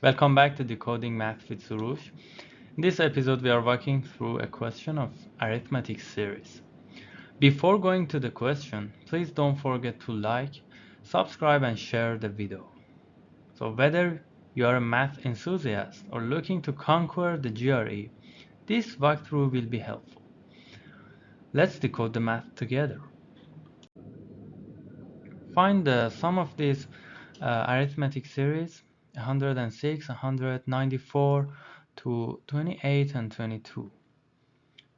Welcome back to Decoding Math with Surush. In this episode, we are working through a question of arithmetic series. Before going to the question, please don't forget to like, subscribe, and share the video. So whether you are a math enthusiast or looking to conquer the GRE, this walkthrough will be helpful. Let's decode the math together. Find the sum of this arithmetic series 106, 194 to 28 and 22.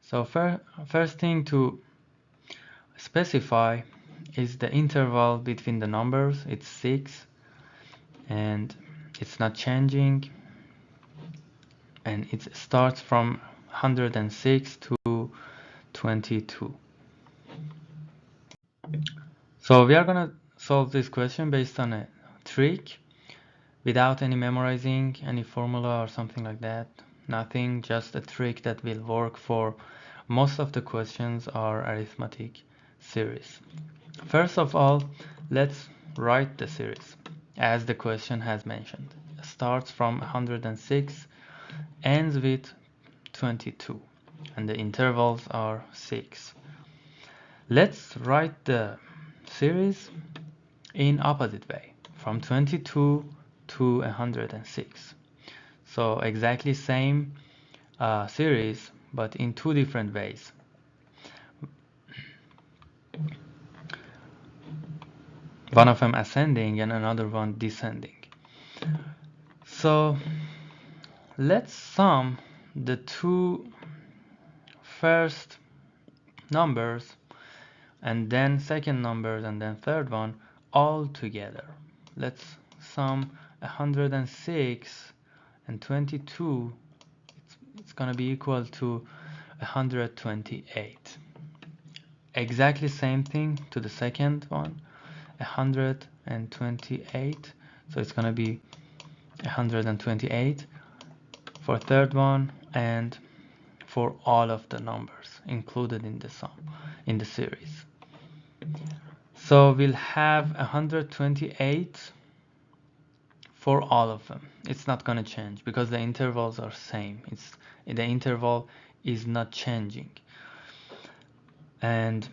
So first thing to specify is the interval between the numbers. It's 6 and it's not changing, and it starts from 106 to 22. So we are gonna solve this question based on a trick without any memorizing any formula or something like that. Nothing, just a trick that will work for most of the questions are arithmetic series. First of all, let's write the series as the question has mentioned. It starts from 106, ends with 22, and the intervals are 6. Let's write the series in opposite way, from 22 to 106. So exactly same series, but in two different ways. One of them ascending and another one descending. So let's sum the two first numbers and then second numbers and then third one all together. Let's sum 106 and 22. It's gonna be equal to 128. Exactly same thing to the second one, 128. So it's gonna be 128 for third one and for all of the numbers included in the sum in the series. So we'll have 128 for all of them. It's not gonna change because the intervals are same. The interval is not changing. And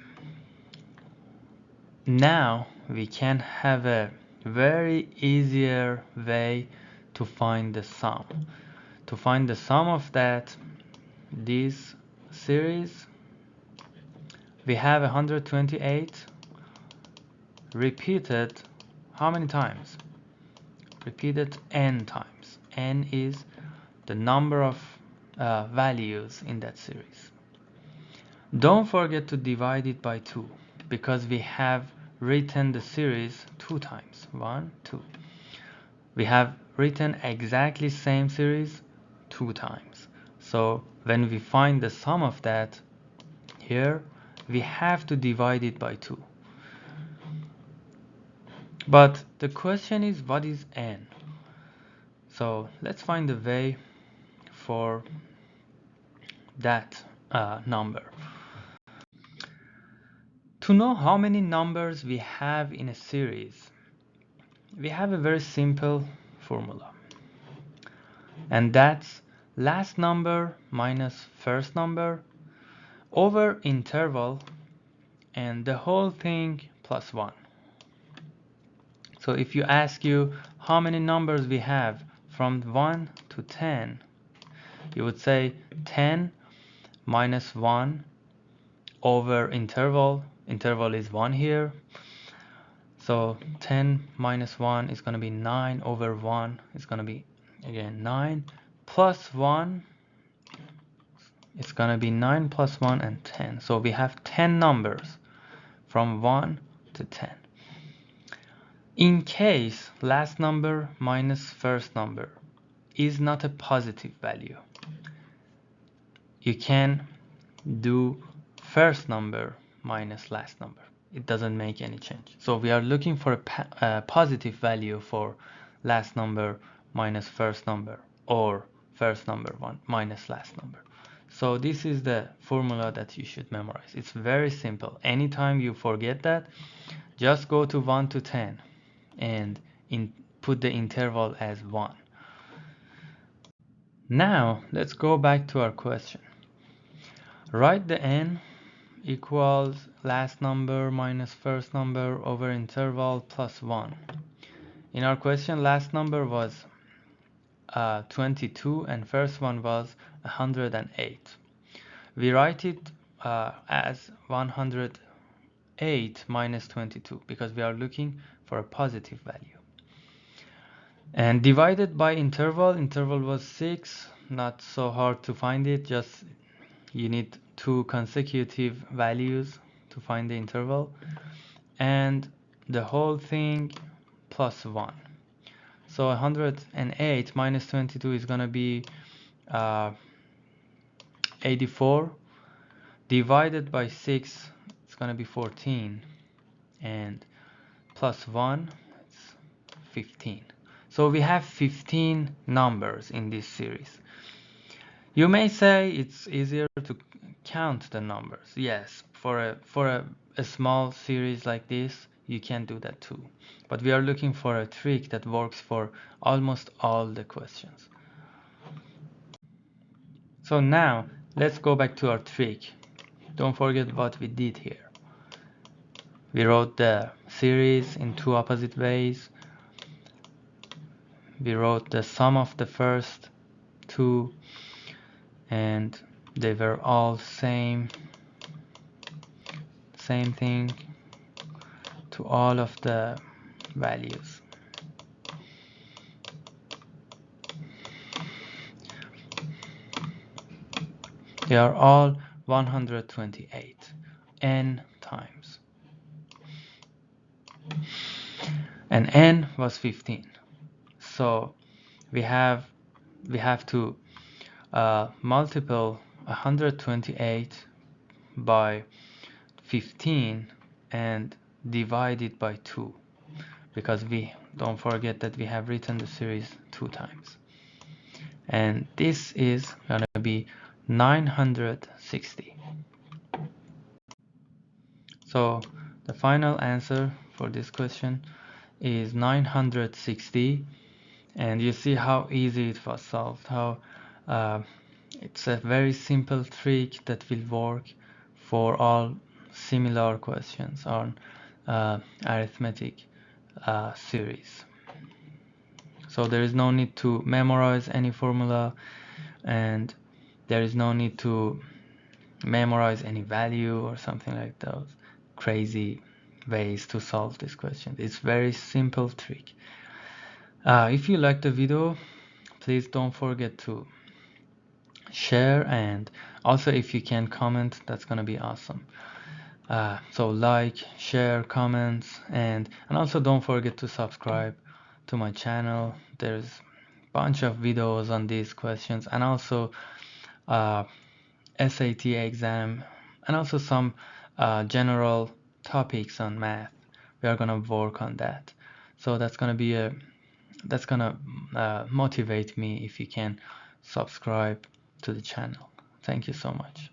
now we can have a very easier way to find the sum. To find the sum of this series, we have 128 repeated how many times? Repeated n times. N is the number of values in that series. Don't forget to divide it by 2 because we have written the series 2 times. 1, 2. We have written exactly same series 2 times. So when we find the sum of that here, we have to divide it by 2. But the question is, what is n? So let's find a way for that number. To know how many numbers we have in a series, we have a very simple formula. And that's last number minus first number over interval and the whole thing plus 1. So if you ask you how many numbers we have from 1 to 10, you would say 10 minus 1 over interval. Interval is 1 here. So 10 minus 1 is going to be 9 over 1 is going to be again 9 plus 1. It's going to be 9 plus 1 and 10. So we have 10 numbers from 1 to 10. In case last number minus first number is not a positive value, you can do first number minus last number. It doesn't make any change. So we are looking for a positive value for last number minus first number or first number minus last number. So this is the formula that you should memorize. It's very simple. Anytime you forget that, just go to 1 to 10 and put the interval as 1. Now let's go back to our question. Write the n equals last number minus first number over interval plus 1. In our question, last number was 22 and first one was 108. We write it as 108 minus 22 because we are looking for a positive value. And divided by interval was 6. Not so hard to find it, just you need 2 consecutive values to find the interval, and the whole thing plus 1. So 108 minus 22 is going to be 84. Divided by 6, it's going to be 14. And plus 1, it's 15. So we have 15 numbers in this series. You may say it's easier to count the numbers. Yes, for a small series like this, you can do that too. But we are looking for a trick that works for almost all the questions. So now, let's go back to our trick. Don't forget what we did here. We wrote the series in 2 opposite ways. We wrote the sum of the first 2, and they were all same thing to all of the values. They are all 128 n times, and n was 15. So we have to multiply 128 by 15 and divide it by 2, because we don't forget that we have written the series 2 times, and this is gonna be 960. So the final answer for this question is 960, and you see how easy it was solved, how it's a very simple trick that will work for all similar questions on arithmetic series. So there is no need to memorize any formula, and there is no need to memorize any value or something like those crazy ways to solve this question. It's very simple trick. If you like the video, please don't forget to share, and also if you can comment, that's gonna be awesome. So like, share, comments, and also don't forget to subscribe to my channel. There's a bunch of videos on these questions, and also SAT exam, and also some general topics on math. We are gonna work on that. So that's gonna motivate me if you can subscribe to the channel. Thank you so much.